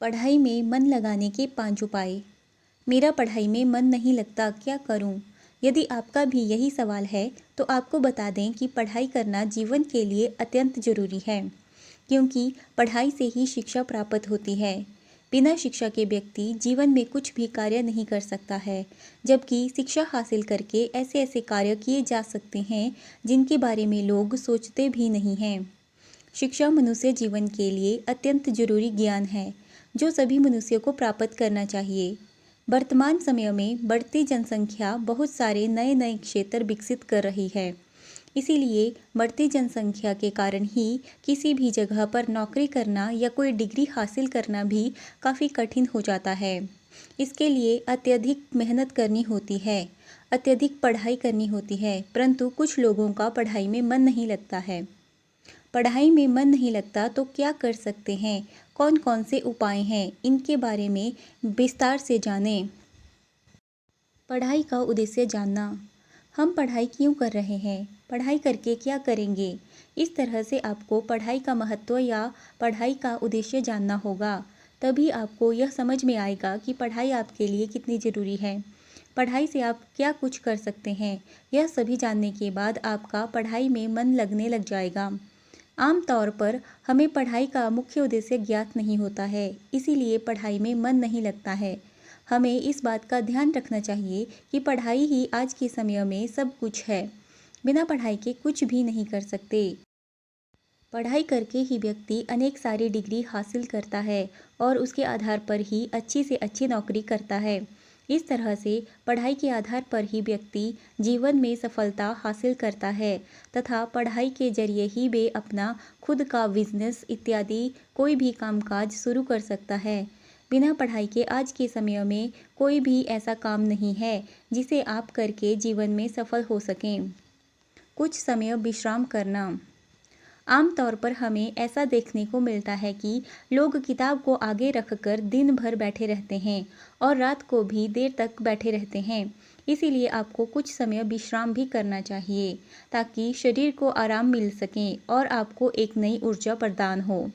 पढ़ाई में मन लगाने के 5 उपाय। मेरा पढ़ाई में मन नहीं लगता, क्या करूं? यदि आपका भी यही सवाल है तो आपको बता दें कि पढ़ाई करना जीवन के लिए अत्यंत ज़रूरी है, क्योंकि पढ़ाई से ही शिक्षा प्राप्त होती है। बिना शिक्षा के व्यक्ति जीवन में कुछ भी कार्य नहीं कर सकता है, जबकि शिक्षा हासिल करके ऐसे ऐसे कार्य किए जा सकते हैं जिनके बारे में लोग सोचते भी नहीं हैं। शिक्षा मनुष्य जीवन के लिए अत्यंत जरूरी ज्ञान है, जो सभी मनुष्यों को प्राप्त करना चाहिए। वर्तमान समय में बढ़ती जनसंख्या बहुत सारे नए नए क्षेत्र विकसित कर रही है। इसीलिए बढ़ती जनसंख्या के कारण ही किसी भी जगह पर नौकरी करना या कोई डिग्री हासिल करना भी काफ़ी कठिन हो जाता है। इसके लिए अत्यधिक मेहनत करनी होती है, अत्यधिक पढ़ाई करनी होती है, परंतु कुछ लोगों का पढ़ाई में मन नहीं लगता है। पढ़ाई में मन नहीं लगता तो क्या कर सकते हैं, कौन कौन से उपाय हैं, इनके बारे में विस्तार से जानें। पढ़ाई का उद्देश्य जानना। हम पढ़ाई क्यों कर रहे हैं, पढ़ाई करके क्या करेंगे। इस तरह से आपको पढ़ाई का महत्व या पढ़ाई का उद्देश्य जानना होगा। तभी आपको यह समझ में आएगा कि पढ़ाई आपके लिए कितनी ज़रूरी है, पढ़ाई से आप क्या कुछ कर सकते हैं। यह सभी जानने के बाद आपका पढ़ाई में मन लगने लग जाएगा। आम तौर पर हमें पढ़ाई का मुख्य उद्देश्य ज्ञात नहीं होता है, इसीलिए पढ़ाई में मन नहीं लगता है। हमें इस बात का ध्यान रखना चाहिए कि पढ़ाई ही आज के समय में सब कुछ है। बिना पढ़ाई के कुछ भी नहीं कर सकते। पढ़ाई करके ही व्यक्ति अनेक सारी डिग्री हासिल करता है और उसके आधार पर ही अच्छी से अच्छी नौकरी करता है। इस तरह से पढ़ाई के आधार पर ही व्यक्ति जीवन में सफलता हासिल करता है तथा पढ़ाई के जरिए ही वे अपना खुद का बिजनेस इत्यादि कोई भी कामकाज शुरू कर सकता है। बिना पढ़ाई के आज के समय में कोई भी ऐसा काम नहीं है जिसे आप करके जीवन में सफल हो सकें। कुछ समय विश्राम करना। आमतौर पर हमें ऐसा देखने को मिलता है कि लोग किताब को आगे रखकर दिन भर बैठे रहते हैं और रात को भी देर तक बैठे रहते हैं। इसीलिए आपको कुछ समय विश्राम भी करना चाहिए, ताकि शरीर को आराम मिल सके और आपको एक नई ऊर्जा प्रदान हो।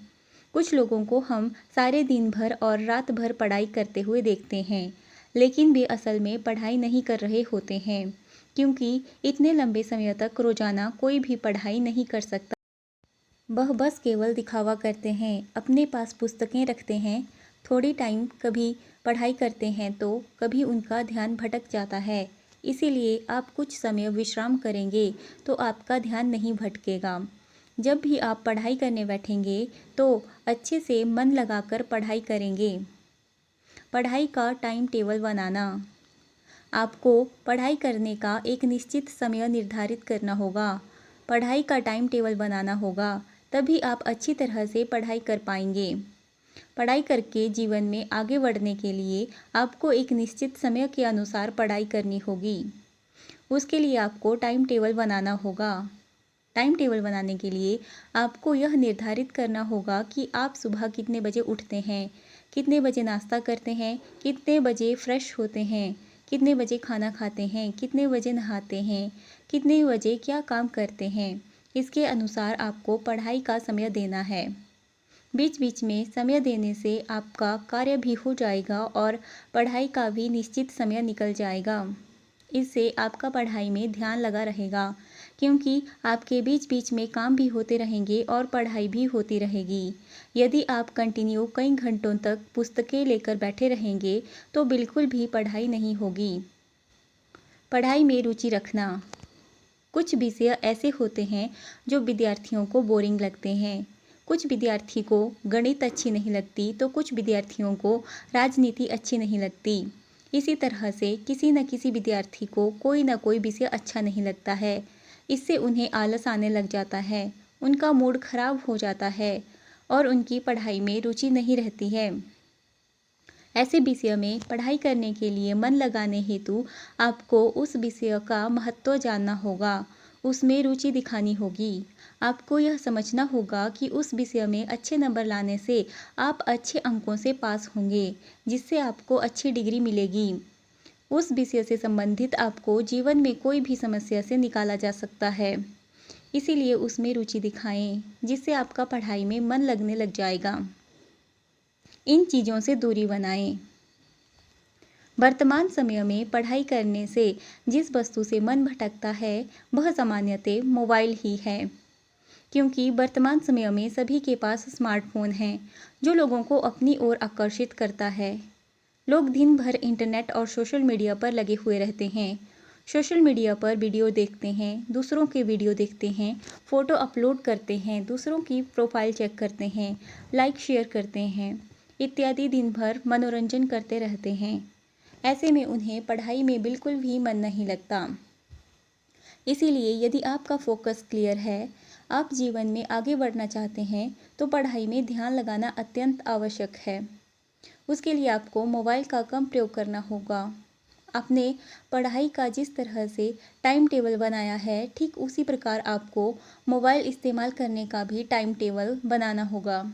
कुछ लोगों को हम सारे दिन भर और रात भर पढ़ाई करते हुए देखते हैं, लेकिन वे असल में पढ़ाई नहीं कर रहे होते हैं, क्योंकि इतने लंबे समय तक रोजाना कोई भी पढ़ाई नहीं कर सकता। वह बस केवल दिखावा करते हैं, अपने पास पुस्तकें रखते हैं, थोड़ी टाइम कभी पढ़ाई करते हैं तो कभी उनका ध्यान भटक जाता है। इसीलिए आप कुछ समय विश्राम करेंगे तो आपका ध्यान नहीं भटकेगा। जब भी आप पढ़ाई करने बैठेंगे तो अच्छे से मन लगाकर पढ़ाई करेंगे। पढ़ाई का टाइम टेबल बनाना। आपको पढ़ाई करने का एक निश्चित समय निर्धारित करना होगा। पढ़ाई का टाइम टेबल बनाना होगा, तभी आप अच्छी तरह से पढ़ाई कर पाएंगे। पढ़ाई करके जीवन में आगे बढ़ने के लिए आपको एक निश्चित समय के अनुसार पढ़ाई करनी होगी। उसके लिए आपको टाइम टेबल बनाना होगा। टाइम टेबल बनाने के लिए आपको यह निर्धारित करना होगा कि आप सुबह कितने बजे उठते हैं, कितने बजे नाश्ता करते हैं, कितने बजे फ्रेश होते हैं, कितने बजे खाना खाते हैं, कितने बजे नहाते हैं, कितने बजे क्या काम करते हैं। इसके अनुसार आपको पढ़ाई का समय देना है। बीच बीच में समय देने से आपका कार्य भी हो जाएगा और पढ़ाई का भी निश्चित समय निकल जाएगा। इससे आपका पढ़ाई में ध्यान लगा रहेगा, क्योंकि आपके बीच बीच में काम भी होते रहेंगे और पढ़ाई भी होती रहेगी। यदि आप कंटिन्यू कई घंटों तक पुस्तकें लेकर बैठे रहेंगे तो बिल्कुल भी पढ़ाई नहीं होगी। पढ़ाई में रुचि रखना। कुछ विषय ऐसे होते हैं जो विद्यार्थियों को बोरिंग लगते हैं। कुछ विद्यार्थी को गणित अच्छी नहीं लगती तो कुछ विद्यार्थियों को राजनीति अच्छी नहीं लगती। इसी तरह से किसी न किसी विद्यार्थी को कोई न कोई विषय अच्छा नहीं लगता है। इससे उन्हें आलस आने लग जाता है, उनका मूड खराब हो जाता है और उनकी पढ़ाई में रुचि नहीं रहती है। ऐसे विषय में पढ़ाई करने के लिए मन लगाने हेतु आपको उस विषय का महत्व जानना होगा, उसमें रुचि दिखानी होगी। आपको यह समझना होगा कि उस विषय में अच्छे नंबर लाने से आप अच्छे अंकों से पास होंगे, जिससे आपको अच्छी डिग्री मिलेगी। उस विषय से संबंधित आपको जीवन में कोई भी समस्या से निकाला जा सकता है, इसीलिए उसमें रुचि दिखाएं, जिससे आपका पढ़ाई में मन लगने लग जाएगा। इन चीज़ों से दूरी बनाएं। वर्तमान समय में पढ़ाई करने से जिस वस्तु से मन भटकता है वह सामान्यतः मोबाइल ही है, क्योंकि वर्तमान समय में सभी के पास स्मार्टफोन हैं जो लोगों को अपनी ओर आकर्षित करता है। लोग दिन भर इंटरनेट और सोशल मीडिया पर लगे हुए रहते हैं। सोशल मीडिया पर वीडियो देखते हैं, दूसरों के वीडियो देखते हैं, फ़ोटो अपलोड करते हैं, दूसरों की प्रोफाइल चेक करते हैं, लाइक शेयर करते हैं इत्यादि दिन भर मनोरंजन करते रहते हैं। ऐसे में उन्हें पढ़ाई में बिल्कुल भी मन नहीं लगता। इसीलिए यदि आपका फोकस क्लियर है, आप जीवन में आगे बढ़ना चाहते हैं, तो पढ़ाई में ध्यान लगाना अत्यंत आवश्यक है। उसके लिए आपको मोबाइल का कम प्रयोग करना होगा। आपने पढ़ाई का जिस तरह से टाइम टेबल बनाया है, ठीक उसी प्रकार आपको मोबाइल इस्तेमाल करने का भी टाइम टेबल बनाना होगा।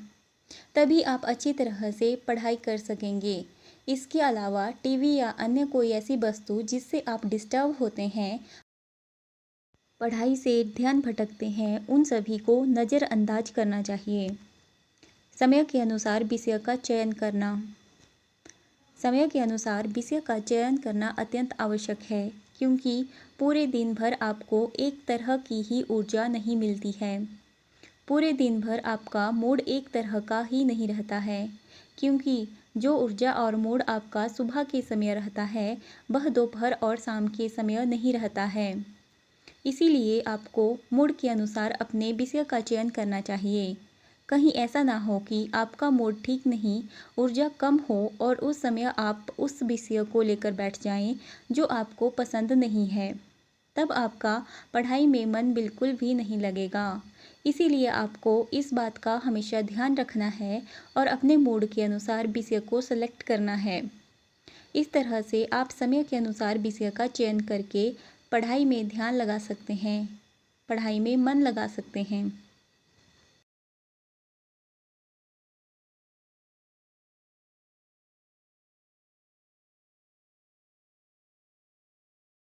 तभी आप अच्छी तरह से पढ़ाई कर सकेंगे। इसके अलावा टीवी या अन्य कोई ऐसी वस्तु जिससे आप डिस्टर्ब होते हैं, पढ़ाई से ध्यान भटकते हैं, उन सभी को नज़रअंदाज करना चाहिए। समय के अनुसार विषय का चयन करना। समय के अनुसार विषय का चयन करना अत्यंत आवश्यक है, क्योंकि पूरे दिन भर आपको एक तरह की ही ऊर्जा नहीं मिलती है। पूरे दिन भर आपका मूड एक तरह का ही नहीं रहता है, क्योंकि जो ऊर्जा और मूड आपका सुबह के समय रहता है वह दोपहर और शाम के समय नहीं रहता है। इसीलिए आपको मूड के अनुसार अपने विषय का चयन करना चाहिए। कहीं ऐसा ना हो कि आपका मूड ठीक नहीं, ऊर्जा कम हो और उस समय आप उस विषय को लेकर बैठ जाएं जो आपको पसंद नहीं है। तब आपका पढ़ाई में मन बिल्कुल भी नहीं लगेगा। इसीलिए आपको इस बात का हमेशा ध्यान रखना है और अपने मूड के अनुसार विषय को सेलेक्ट करना है। इस तरह से आप समय के अनुसार विषय का चयन करके पढ़ाई में ध्यान लगा सकते हैं, पढ़ाई में मन लगा सकते हैं।